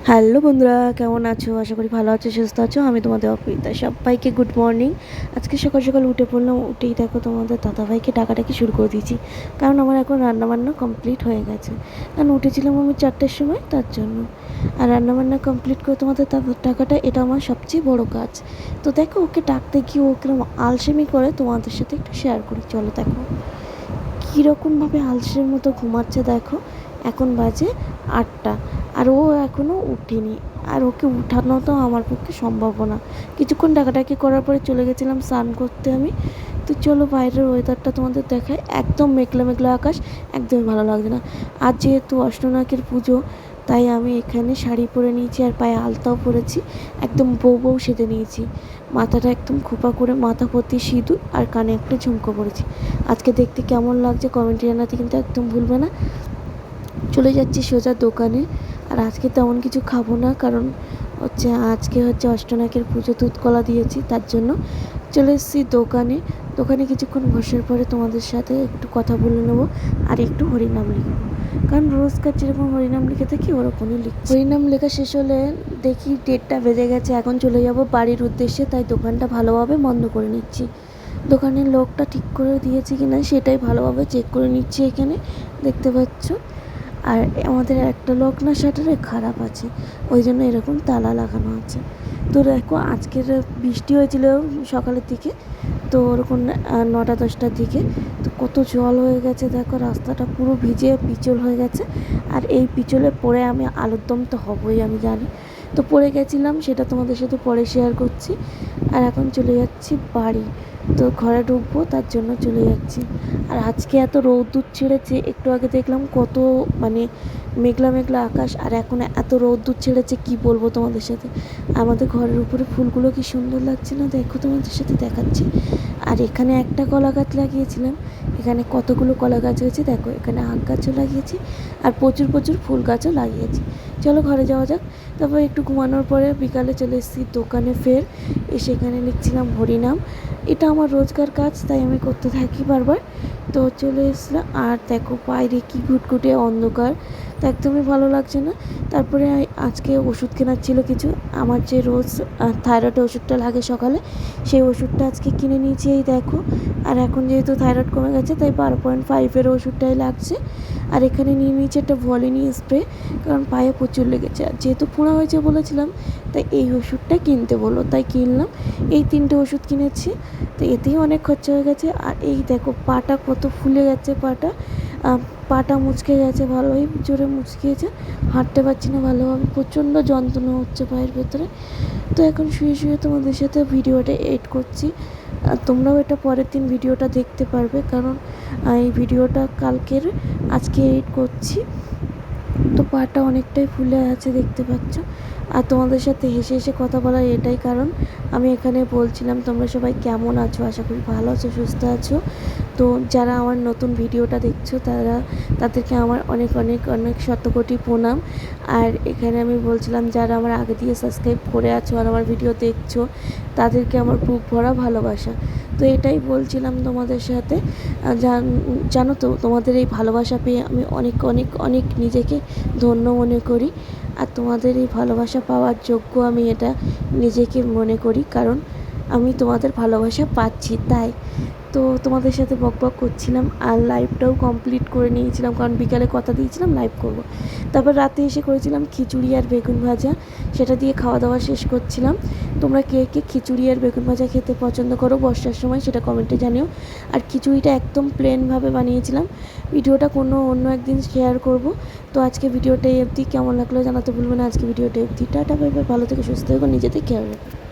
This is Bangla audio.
হ্যালো বন্ধুরা, কেমন আছো? আশা করি ভালো আছো, সুস্থ আছো। আমি তোমাদের অর্পিতা। সবাইকে গুড মর্নিং। আজকে সকাল সকাল উঠে পড়লাম। উঠেই দেখো তোমাদের দাদাভাইকে ডাকাডাকি শুরু করে দিয়েছি, কারণ আমার এখন রান্নাবান্না কমপ্লিট হয়ে গেছে। কারণ উঠেছিলাম আমি 4টের সময়, তার জন্য। আর রান্নাবান্না কমপ্লিট করে তোমাদের দাদার টাকাটা, এটা আমার সবচেয়ে বড় কাজ। তো দেখো, ওকে ডাকতে গিয়ে ও কিরকম আলসেমি করে তোমাদের সাথে একটু শেয়ার করি। চলো দেখো কীরকমভাবে আলসের মতো ঘুমাচ্ছে। দেখো এখন বাজে 8টা, আর ও এখনও উঠেনি। আর ওকে উঠানো তো আমার পক্ষে সম্ভব না। কিছুক্ষণ ডাকাডাকি করার পরে চলে গেছিলাম স্নান করতে আমি। তো চলো বাইরের ওয়েদারটা তোমাদের দেখায়। একদম মেঘলা মেঘলা আকাশ, একদমই ভালো লাগছে না। আর যেহেতু অষ্টনাগের পুজো, তাই আমি এখানে শাড়ি পরে নিয়েছি আর পায়ে আলতাও পরেছি। একদম বউ বউ সেজে নিয়েছি। মাথাটা একদম খোপা করে, মাথা ভর্তি সিঁদুর, আর কানে একটা ঝুমকো পরেছি। আজকে দেখতে কেমন লাগছে কমেন্টে জানাতে কিন্তু একদম ভুলবে না। চলে যাচ্ছি সোজা দোকানে। আর আজকে তেমন কিছু খাবো না, কারণ আজকে অষ্টনাগের পুজো, দুধ কলা দিয়েছি, তার জন্য চলে এসেছি দোকানে। দোকানে কিছুক্ষণ বসার পরে তোমাদের সাথে একটু কথা বলে নেবো আর একটু হরিনাম লিখবো। কারণ রোজকার যেরকম হরিনাম লিখে থাকি ওরকমই লিখছি। হরিনাম লেখা শেষ হলে দেখি 1:30 বেজে গেছে, এখন চলে যাব বাড়ির উদ্দেশ্যে। তাই দোকানটা ভালোভাবে বন্ধ করে নিচ্ছি। দোকানের লোকটা ঠিক করে দিয়েছে কিনা সেটাই ভালোভাবে চেক করে নিচ্ছি। এখানে দেখতে পাচ্ছ। আর আমাদের একটা লক না শাটারে খারাপ আছে, ওই জন্য এরকম তালা লাগানো আছে। তো দেখো আজকের বৃষ্টি হয়েছিল সকালের দিকে, তো ওরকম 9টা-10টার দিকে। তো কত জল হয়ে গেছে দেখো, রাস্তাটা পুরো ভিজে পিছল হয়ে গেছে। আর এই পিছলে পড়ে আমি আলুর দম তো হবই, আমি জানি। তো পড়ে গেছিলাম, সেটা তোমাদের সাথে পরে শেয়ার করছি। আর এখন চলে যাচ্ছি বাড়ি। তো ঘরে ঢুকবো, তার জন্য চলে যাচ্ছি। আর আজকে এত রৌদ্র ছেড়েছে, একটু আগে দেখলাম কত মানে মেঘলা মেঘলা আকাশ, আর এখন এত রৌদ্র ছেড়েছে কি বলবো তোমাদের সাথে। আমাদের ঘরের উপরে ফুলগুলো কি সুন্দর লাগছে না, দেখো তোমাদের সাথে দেখাচ্ছি। আর এখানে একটা কলা গাছ লাগিয়েছিলাম, এখানে কতগুলো কলা গাছ হয়েছে দেখো। এখানে আখ গাছও লাগিয়েছি, আর প্রচুর প্রচুর ফুল গাছও লাগিয়েছি। চলো ঘরে যাওয়া যাক। তারপর একটু ঘুমানোর পরে বিকালে চলে এসেছি দোকানে ফের। এসে এখানে লিখছিলাম হরিনাম। এটা আমার রোজকার কাজ, তাই আমি করতে থাকি বারবার। তো চলে এসলাম। আর দেখো বাইরে কি ঘুটঘুটে অন্ধকার, তো একদমই ভালো লাগছে না। তারপরে আজকে ওষুধ কেনার ছিল কিছু। আমার যে রোজ থাইরয়েডের ওষুধটা লাগে সকালে, সেই ওষুধটা আজকে কিনে নিয়েছি, এই দেখো। আর এখন যেহেতু থাইরয়েড কমে গেছে, তাই 12.5-এর ওষুধটাই লাগছে। আর এখানে নিয়ে নিয়েছি একটা ভলিনি স্প্রে, কারণ পায়ে প্রচুর লেগেছে। আর যেহেতু ফোঁড়া হয়েছে বলেছিলাম, তাই এই ওষুধটা কিনতে বললো, তাই কিনলাম। এই 3টে ওষুধ কিনেছি। তো এতেই অনেক খরচা হয়ে গেছে। আর এই দেখো পাটা কত ফুলে গেছে, পাটা মুচকে গেছে, ভালোই জোরে মুচকিয়েছে। হাঁটতে পারছি না ভালোভাবে, প্রচণ্ড যন্ত্রণা হচ্ছে পায়ের ভেতরে। তো এখন শুয়ে শুয়ে তোমাদের সাথে ভিডিওটা এডিট করছি। আর তোমরাও এটা পরের দিন ভিডিওটা দেখতে পারবে, কারণ এই ভিডিওটা কালকের, আজকে এডিট করছি। তো পাটা অনেকটাই ফুলে আছে দেখতে পাচ্ছ। আর তোমাদের সাথে হেসে হেসে কথা বলার এটাই কারণ। আমি এখানে বলছিলাম তোমরা সবাই কেমন আছো, আশা করি ভালো আছো, সুস্থ আছো। তো যারা আমার নতুন ভিডিওটা দেখছো, তাদেরকে আমার অনেক অনেক অনেক শতকোটি প্রণাম। আর এখানে আমি বলছিলাম যারা আমার আগে দিয়ে সাবস্ক্রাইব করে আছো আর আমার ভিডিও দেখছো, তাদেরকে আমার বুক ভরা ভালোবাসা। তো এটাই বলছিলাম তোমাদের সাথে। জানো তো, তোমাদের এই ভালোবাসা পেয়ে আমি অনেক অনেক অনেক নিজেকে ধন্য মনে করি। আর তোমাদের এই ভালোবাসা পাওয়ার যোগ্য আমি এটা নিজেকে মনে করি, কারণ আমি তোমাদের ভালোবাসা পাচ্ছি তাই। তো তোমাদের সাথে বকবক করছিলাম, আর লাইভটাও কমপ্লিট করে নিয়েছিলাম, কারণ বিকালে কথা দিয়েছিলাম লাইভ করব। তারপর রাতে এসে করেছিলাম খিচুড়ি আর বেগুন ভাজা, সেটা দিয়ে খাওয়া দাওয়া শেষ করছিলাম। তোমরা কে কে খিচুড়ি আর বেগুন ভাজা খেতে পছন্দ করো বর্ষার সময়, সেটা কমেন্টে জানিও। আর খিচুড়িটা একদম প্লেনভাবে বানিয়েছিলাম। ভিডিওটা অন্য একদিন শেয়ার করব। তো আজকে ভিডিওটা এই অবধি, কেমন লাগলো জানাতে ভুলবে না। আজকে ভিডিওটা অবধি, টাটা বাই বাই, ভালো থেকে সুস্থ থেকো, নিজেদের খেয়াল রাখো।